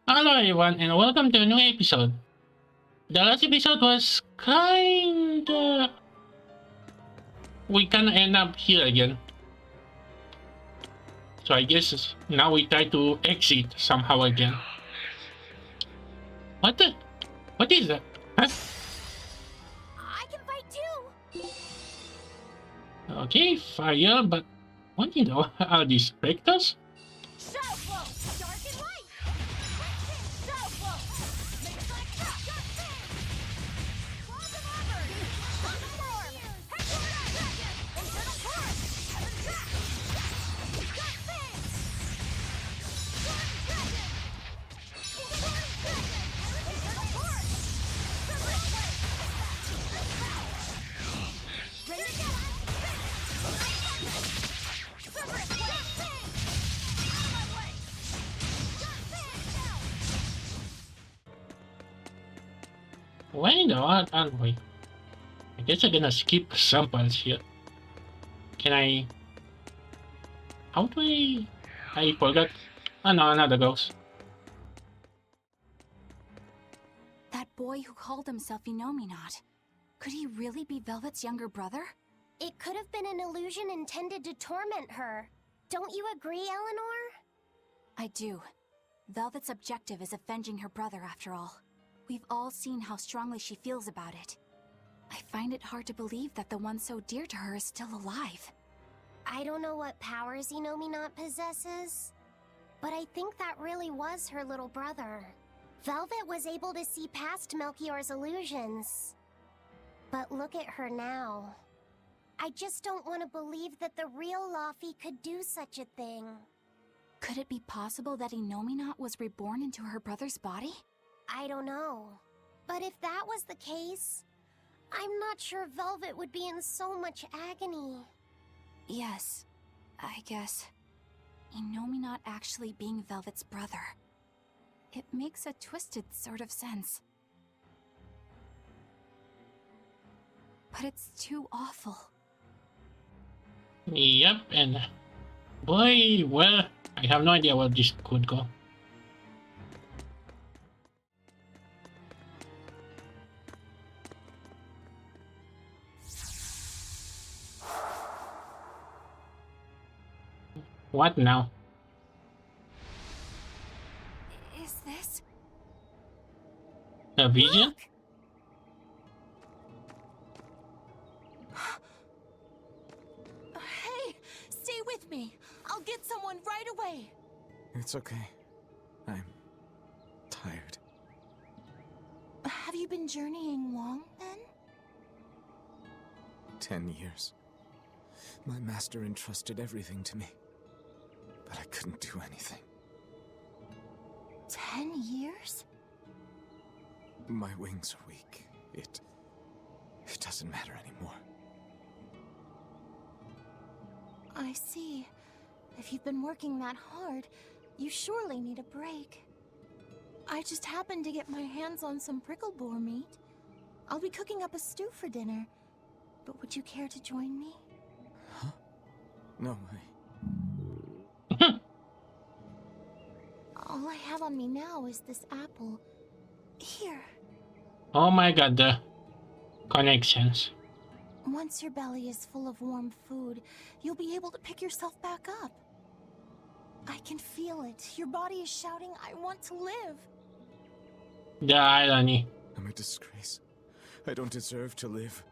Hello everyone and welcome to a new episode. The last episode was kinda... We kinda end up here again. So I guess now we try to exit somehow again. What the? What is that? Huh? I can fight too! Okay, fire, but what in the are these specters? Shadow flow! Dark and light! Shadow flow! Makes like that! Got thing! Claws of armor! Claws of form! Headquarter! Dragon! Internal core! Heaven track! Got thing! Storm dragon! Storm dragon! Internal core! Silver plate! Ready to go! Silver plate! Why the what aren't we? I guess I'm gonna skip some parts here. Can I... How do I forgot. Oh no, another ghost. That boy who called himself Not. Could he really be Velvet's younger brother? It could have been an illusion intended to torment her. Don't you agree, Eleanor? I do. Velvet's objective is avenging her brother, after all. We've all seen how strongly she feels about it. I find it hard to believe that the one so dear to her is still alive. I don't know what powers Not possesses, but I think that really was her little brother. Velvet was able to see past Melchior's illusions. But look at her now. I just don't want to believe that the real Laufey could do such a thing. Could it be possible that Not was reborn into her brother's body? I don't know. But if that was the case, I'm not sure Velvet would be in so much agony. Yes, I guess. Not actually being Velvet's brother. It makes a twisted sort of sense. But it's too awful. Yep, and boy, well, I have no idea where this could go. What now? Is this? A vision? Look! Hey, stay with me. I'll get someone right away. It's okay. I'm tired. Have you been journeying long, then? 10 years. My master entrusted everything to me, but I couldn't do anything. 10 years? My wings are weak. It doesn't matter anymore. I see. If you've been working that hard, you surely need a break. I just happened to get my hands on some prickle boar meat. I'll be cooking up a stew for dinner. But would you care to join me? Huh? No, All I have on me now is this apple. Here. Oh my god, the connections. Once your belly is full of warm food, you'll be able to pick yourself back up. I can feel it. Your body is shouting, I want to live. The irony. I'm a disgrace. I don't deserve to live.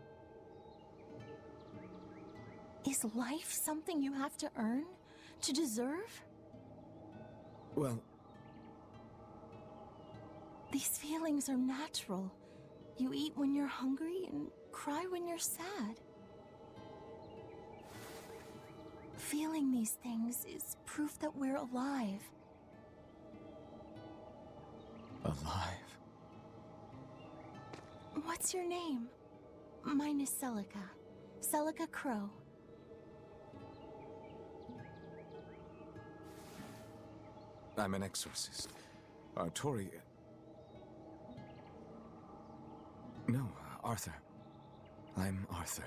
Is life something you have to earn? To deserve? Well, These feelings are natural. You eat when you're hungry and cry when you're sad. Feeling these things is proof that we're alive. alive. What's your name? Mine is Celica. Celica Crow. I'm an exorcist. Tori... No, Arthur. I'm Arthur.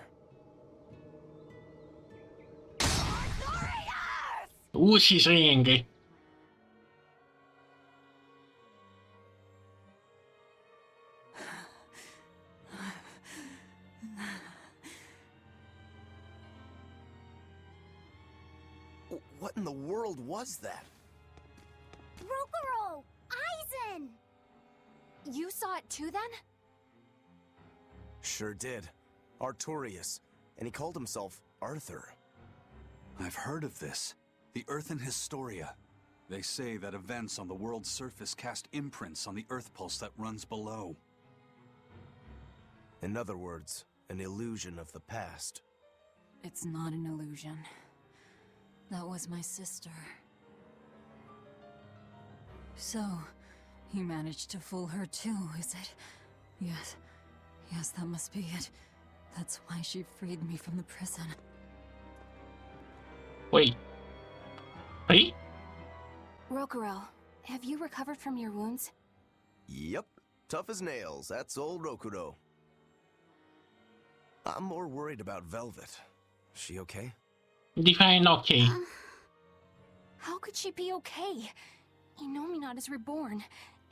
She's really angry. What in the world was that? Rokuro! Aizen! You saw it too then? Sure did. Artorias. And he called himself Arthur. I've heard of this. The Earthen Historia. They say that events on the world's surface cast imprints on the Earth pulse that runs below. In other words, an illusion of the past. It's not an illusion. That was my sister. So, he managed to fool her too, is it? Yes. Yes, that must be it. That's why she freed me from the prison. Wait. Wait? Rokuro, have you recovered from your wounds? Yep. Tough as nails. That's old Rokuro. I'm more worried about Velvet. She okay? Define okay. How could she be okay? Inominat is reborn,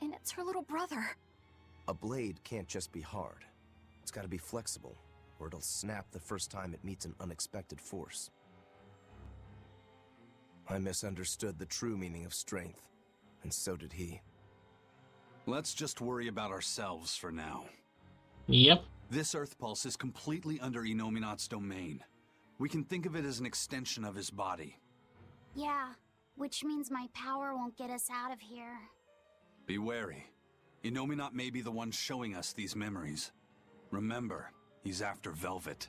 and it's her little brother. A blade can't just be hard. It's gotta be flexible, or it'll snap the first time it meets an unexpected force. I misunderstood the true meaning of strength, and so did he. Let's just worry about ourselves for now. Yep. This Earth pulse is completely under Inominat's domain. We can think of it as an extension of his body. Yeah, which means my power won't get us out of here. Be wary. Inominat may be the one showing us these memories. Remember, he's after Velvet.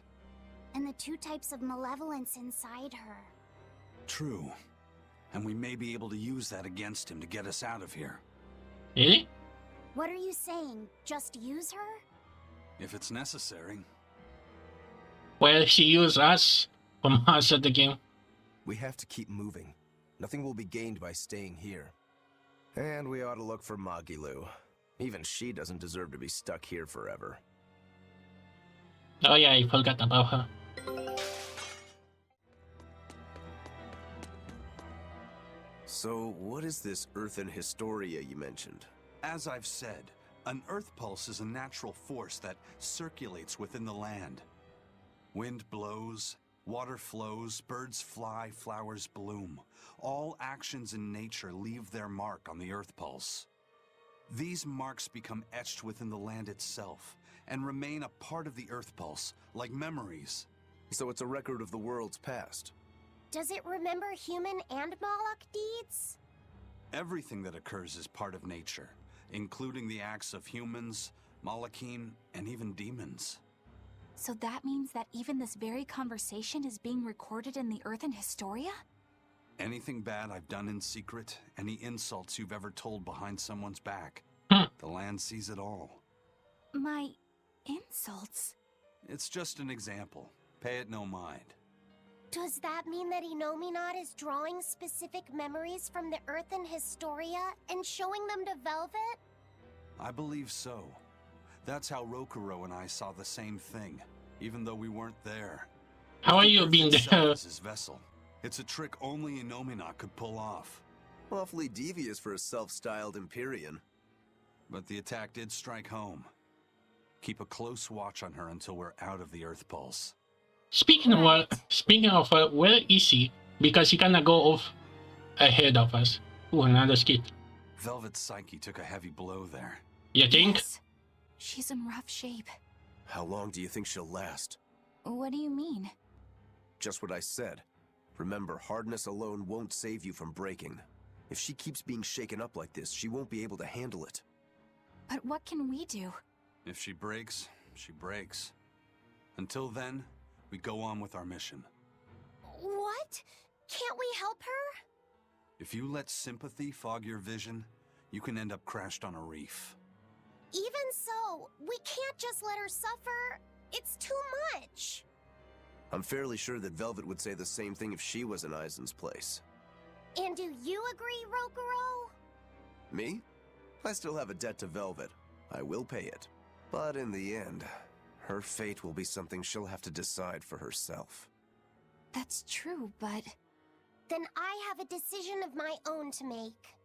And the two types of malevolence inside her. True. And we may be able to use that against him to get us out of here. Really? What are you saying? Just use her? If it's necessary. Well, she used us from us at the game. We have to keep moving. Nothing will be gained by staying here. And we ought to look for Magilu. Even she doesn't deserve to be stuck here forever. Oh yeah, I forgot about her. So, what is this Earthen Historia you mentioned? As I've said, an Earth pulse is a natural force that circulates within the land. Wind blows, water flows, birds fly, flowers bloom. All actions in nature leave their mark on the Earth pulse. These marks become etched within the land itself and remain a part of the Earth pulse, like memories. So it's a record of the world's past. Does it remember human and Moloch deeds? Everything that occurs is part of nature, including the acts of humans, Malachim, and even demons. So that means that even this very conversation is being recorded in the Earthen Historia? Anything bad I've done in secret, any insults you've ever told behind someone's back, the land sees it all. My insults? It's just an example. Pay it no mind. Does that mean that Inominat is drawing specific memories from the Earthen Historia and showing them to Velvet? I believe so. That's how Rokuro and I saw the same thing, even though we weren't there. How are you Earth being itself there? is his vessel. It's a trick only Inominat could pull off. Awfully devious for a self-styled Empyrean. But the attack did strike home. Keep a close watch on her until we're out of the Earth pulse. Speaking of where is he? Because he kinda go off ahead of us. Ooh, another skit. Velvet's psyche took a heavy blow there. You think? Yes. She's in rough shape. How long do you think she'll last? What do you mean? Just what I said. Remember, hardness alone won't save you from breaking. If she keeps being shaken up like this, she won't be able to handle it. But what can we do? If she breaks, she breaks. Until then, we go on with our mission. What? Can't we help her? If you let sympathy fog your vision, you can end up crashed on a reef. Even so, we can't just let her suffer. It's too much. I'm fairly sure that Velvet would say the same thing if she was in Aizen's place. And do you agree, Rokuro? Me? I still have a debt to Velvet. I will pay it. But in the end, her fate will be something she'll have to decide for herself. That's true, but... Then I have a decision of my own to make.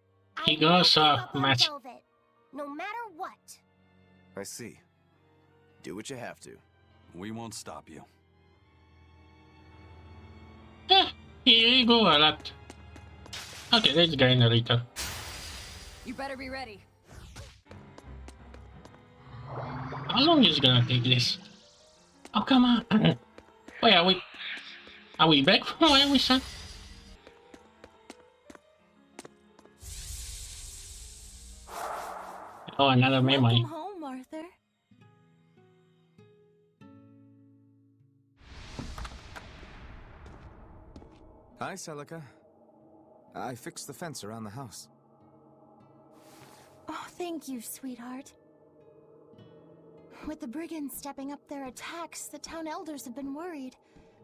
He I goes, won't give up on match. Velvet, no matter what. I see. Do what you have to. We won't stop you. Here you go a lot. Okay, let's go in the later. You better be ready. How long is it gonna take this? Oh, come on. Wait, are we? Are we back from where we started? Oh, another memory. Welcome home, Arthur. Hi, Celica. I fixed the fence around the house. Oh, thank you, sweetheart. With the brigands stepping up their attacks, the town elders have been worried.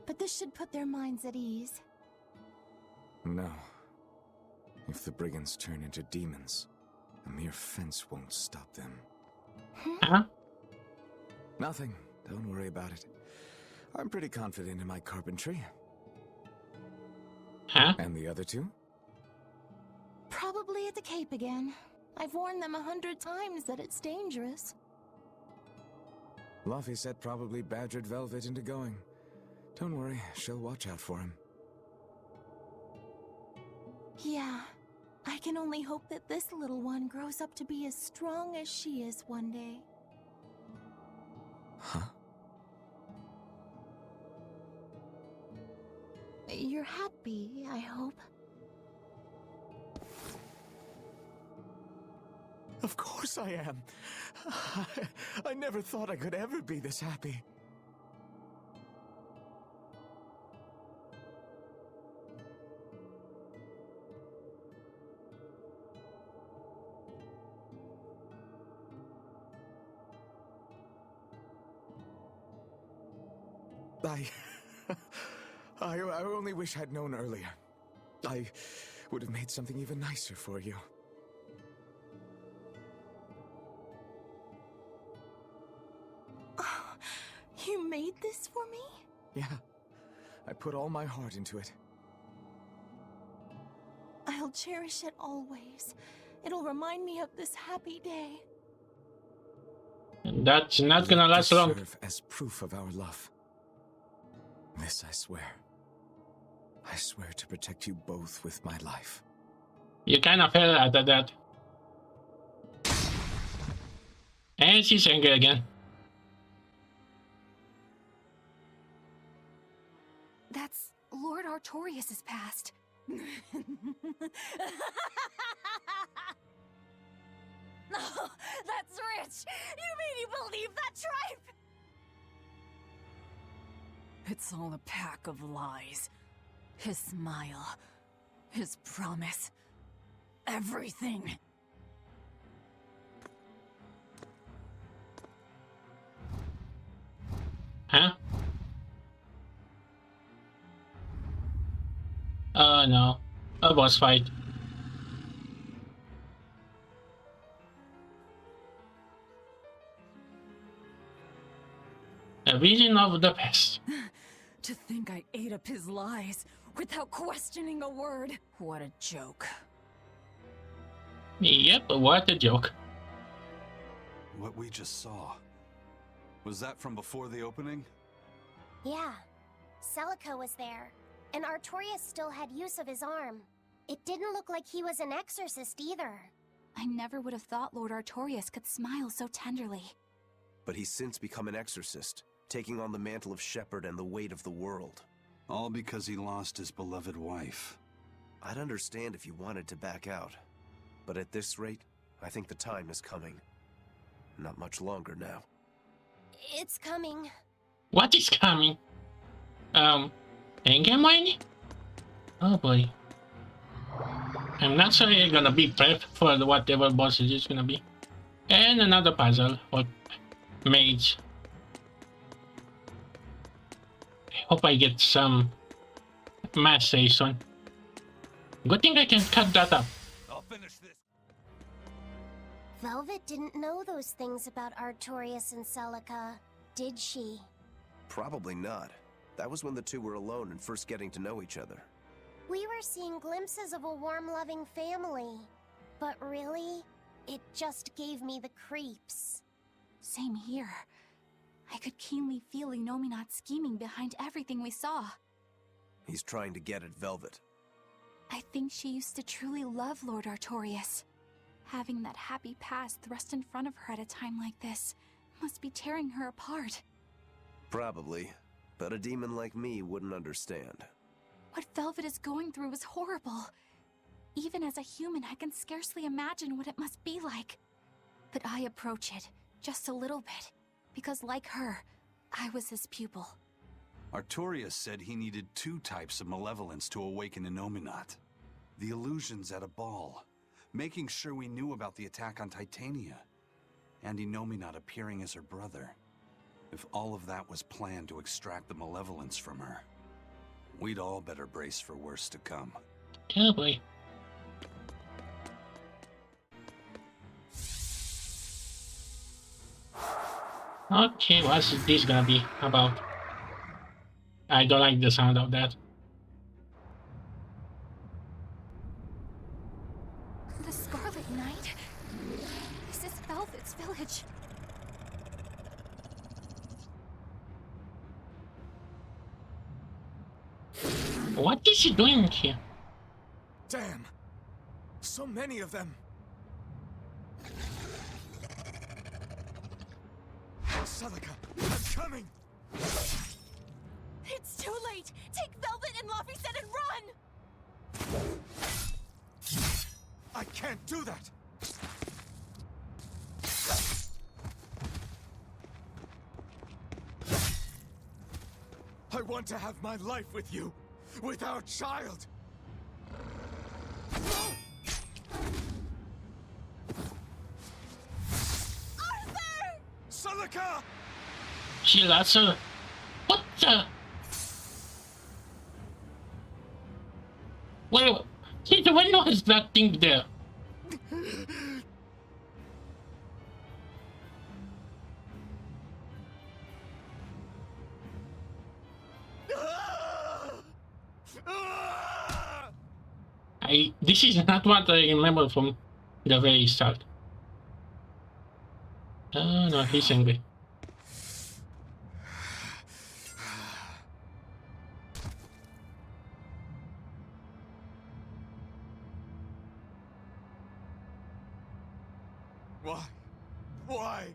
But this should put their minds at ease. No. If the brigands turn into demons, a mere fence won't stop them. Huh? Nothing. Don't worry about it. I'm pretty confident in my carpentry. Huh? And the other two? Probably at the Cape again. I've warned them 100 times that it's dangerous. Luffy said probably badgered Velvet into going. Don't worry, she'll watch out for him. Yeah. I can only hope that this little one grows up to be as strong as she is one day. Huh? You're happy, I hope. Of course I am. I never thought I could ever be this happy. I only wish I'd known earlier. I would have made something even nicer for you. Oh, you made this for me? Yeah, I put all my heart into it. I'll cherish it always. It'll remind me of this happy day. That's not gonna last long. Serve as proof of our love. This I swear. I swear to protect you both with my life. You kind of fell out of that. And she's angry again. That's Lord Artorias' past. Oh, that's rich! You mean you believe that tripe? It's all a pack of lies. His smile, his promise, everything. Huh? Oh no. A boss fight. A vision of the past. To think I ate up his lies without questioning a word. What a joke. Yep, what a joke. What we just saw. Was that from before the opening? Yeah. Celica was there, and Artorias still had use of his arm. It didn't look like he was an exorcist either. I never would have thought Lord Artorias could smile so tenderly. But he's since become an exorcist, taking on the mantle of shepherd and the weight of the world. All because he lost his beloved wife. I'd understand if you wanted to back out. But at this rate, I think the time is coming. Not much longer now. It's coming. What is coming? Anger mine? Oh boy. I'm not sure you're gonna be prepped for whatever boss it is gonna be. And another puzzle for mage. I hope I get some mastery soon. Good thing I can cut that up. I'll finish this. Velvet didn't know those things about Artorias and Celica, did she? Probably not. That was when the two were alone and first getting to know each other. We were seeing glimpses of a warm, loving family. But really, it just gave me the creeps. Same here. I could keenly feel Inominat scheming behind everything we saw. He's trying to get at Velvet. I think she used to truly love Lord Artorias. Having that happy past thrust in front of her at a time like this must be tearing her apart. Probably, but a demon like me wouldn't understand. What Velvet is going through is horrible. Even as a human, I can scarcely imagine what it must be like. But I approach it, just a little bit, because like her, I was his pupil. Artorias said he needed 2 types of malevolence to awaken Innominat. The illusions at a ball, making sure we knew about the attack on Titania, and Innominat appearing as her brother. If all of that was planned to extract the malevolence from her, we'd all better brace for worse to come. Oh boy. Okay, what's this gonna be about? I don't like the sound of that. The Scarlet Knight? This is Velvet's village. What is she doing here? Damn! So many of them! Celica, I'm coming! It's too late! Take Velvet and Laphicet and run! I can't do that! I want to have my life with you, with our child! Arthur! Celica! She lost her. What the? Wait, see, the window has that thing there. This is not what I remember from the very start. Oh no, he's angry. Why? Why?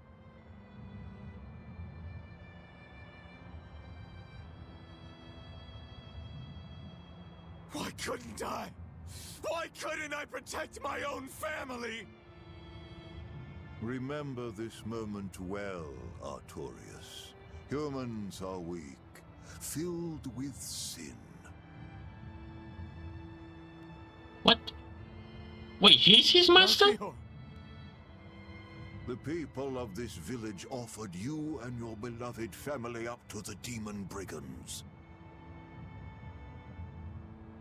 Why couldn't I? Why couldn't I protect my own family? Remember this moment well, Artorias. Humans are weak, filled with sin. What? Wait, he's his master? Melchior, The people of this village offered you and your beloved family up to the demon brigands.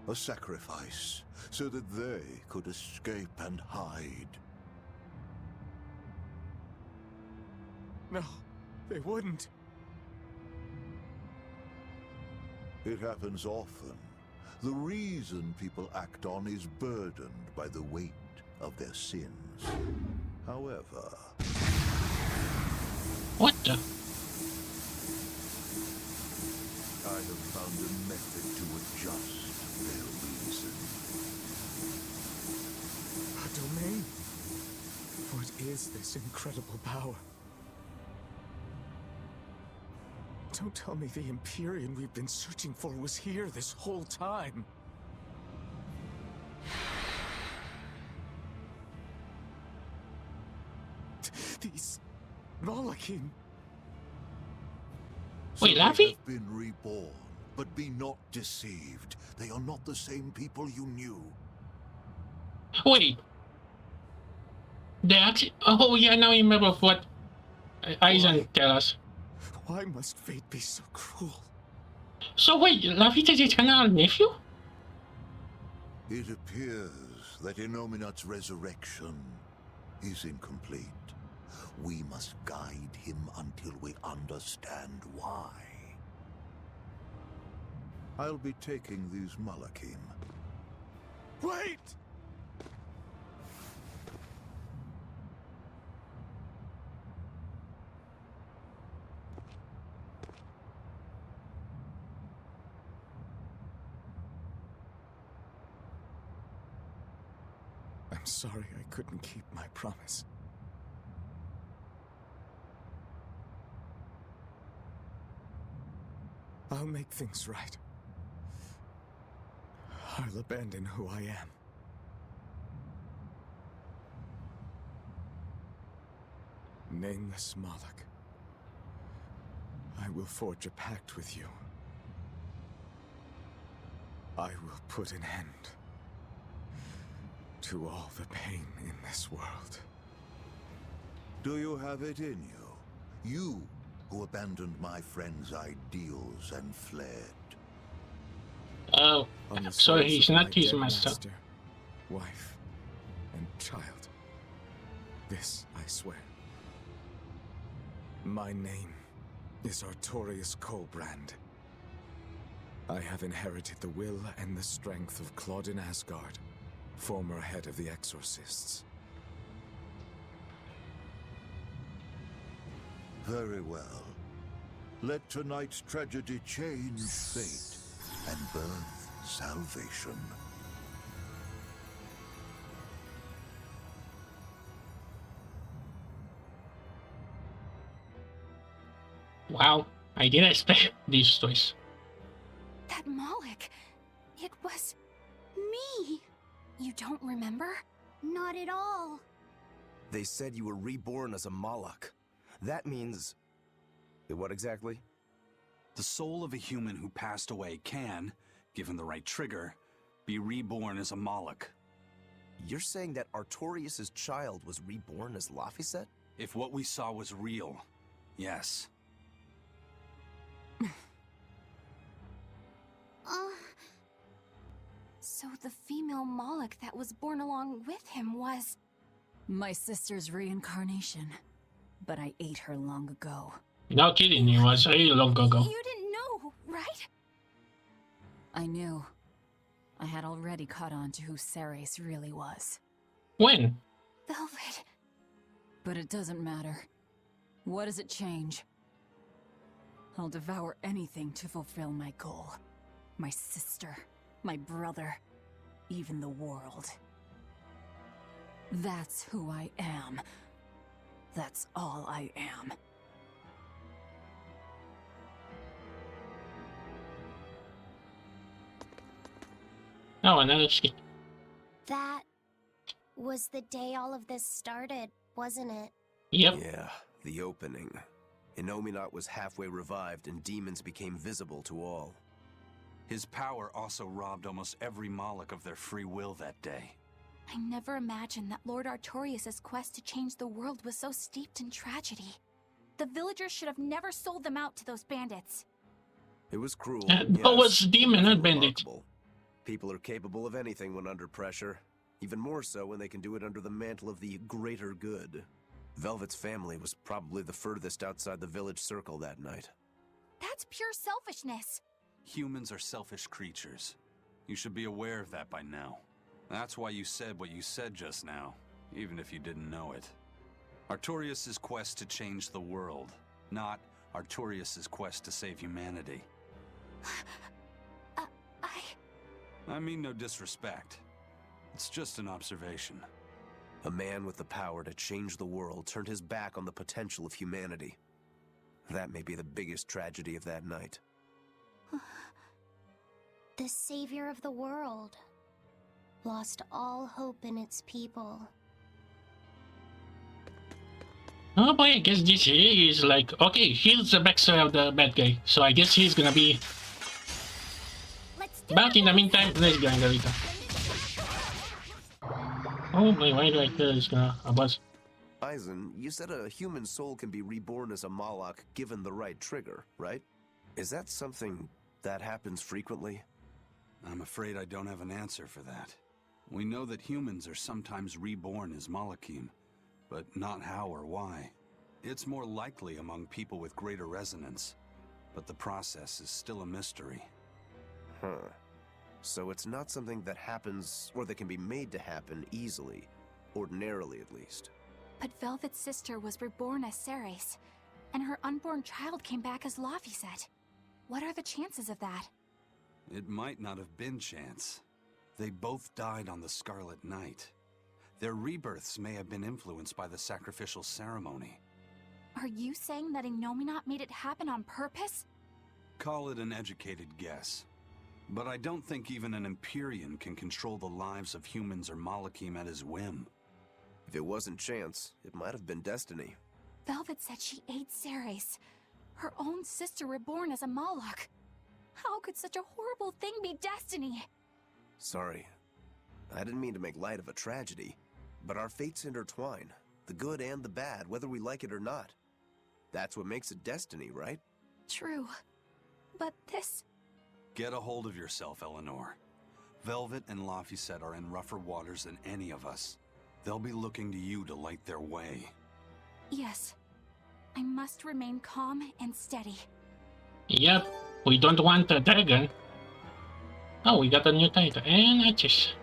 A sacrifice, so that they could escape and hide. no, they wouldn't. It happens often. The reason people act on is burdened by the weight of their sins. However, What the? I have found a method to adjust their reason. A domain? What is this incredible power? Don't tell me the Empyrean we've been searching for was here this whole time. These Malachim. Wait, So Laffy? they have been reborn, but be not deceived. They are not the same people you knew. Wait. They actually. Oh yeah, now I remember what Aizen tell us. Why must fate be so cruel? So wait, Laphicet is his kind of nephew? It appears that Innominat's resurrection is incomplete. We must guide him until we understand why. I'll be taking these Malachim. Wait! I'm sorry I couldn't keep my promise. I'll make things right. I'll abandon who I am. Nameless Moloch, I will forge a pact with you. I will put an end to all the pain in this world. Do you have it in you? You who abandoned my friend's ideals and fled. Oh, On the so souls he's of not my his dead master. Wife, and child. This I swear. My name is Artorius Colbrand. I have inherited the will and the strength of Claudin Asgard, former head of the Exorcists. Very well. Let tonight's tragedy change fate and birth salvation. Wow, I didn't expect this choice. That Moloch, it was me. You don't remember? Not at all. They said you were reborn as a Moloch. That means... what exactly? The soul of a human who passed away can, given the right trigger, be reborn as a Moloch. You're saying that Artorius' child was reborn as Laphicet? If what we saw was real, yes. So the female Moloch that was born along with him was... My sister's reincarnation. But I ate her long ago. No kidding, it was really long ago. You didn't know, right? I knew. I had already caught on to who Ceres really was. When? Velvet. But it doesn't matter. What does it change? I'll devour anything to fulfill my goal. My sister, my brother, even the world. That's who I am. That's all I am. Oh, another skit. That was the day all of this started, wasn't it? Yep. Yeah, the opening. Innominat was halfway revived and demons became visible to all. His power also robbed almost every Moloch of their free will that day. I never imagined that Lord Artorius' quest to change the world was so steeped in tragedy. The villagers should have never sold them out to those bandits. It was cruel, That yes, was demon, but not bandit. remarkable. People are capable of anything when under pressure. Even more so when they can do it under the mantle of the greater good. Velvet's family was probably the furthest outside the village circle that night. That's pure selfishness. Humans are selfish creatures. You should be aware of that by now. That's why you said what you said just now, even if you didn't know it. Artorius' quest to change the world, not Artorius' quest to save humanity. I mean no disrespect. It's just an observation. A man with the power to change the world turned his back on the potential of humanity. That may be the biggest tragedy of that night. The savior of the world lost all hope in its people. Oh boy, I guess this here is like, okay, here's the backstory of the bad guy. So I guess he's gonna be... Let's do But it, in the boys. meantime, let's go Angelita. Oh boy, why do I feel it's gonna... a buzz? Eisen, you said a human soul can be reborn as a Moloch given the right trigger, right? Is that something that happens frequently? I'm afraid I don't have an answer for that. We know that humans are sometimes reborn as Molochim, but not how or why. It's more likely among people with greater resonance, but the process is still a mystery. Huh. So it's not something that happens, or that can be made to happen easily, ordinarily at least. But Velvet's sister was reborn as Ceres, and her unborn child came back as Laphicet. What are the chances of that? It might not have been chance. They both died on the Scarlet Night. their rebirths may have been influenced by the sacrificial ceremony. Are you saying that Innominat made it happen on purpose? Call it an educated guess. But I don't think even an Empyrean can control the lives of humans or Malachim at his whim. If it wasn't chance, it might have been destiny. Velvet said she ate Ceres, her own sister reborn as a Malak. How could such a horrible thing be destiny? Sorry. I didn't mean to make light of a tragedy, but our fates intertwine, the good and the bad, whether we like it or not. That's what makes it destiny, right? True. But this... Get a hold of yourself, Eleanor. Velvet and Laphicet are in rougher waters than any of us. They'll be looking to you to light their way. Yes. I must remain calm and steady. Yep, we don't want a dragon. Oh, we got a new title. And a chess.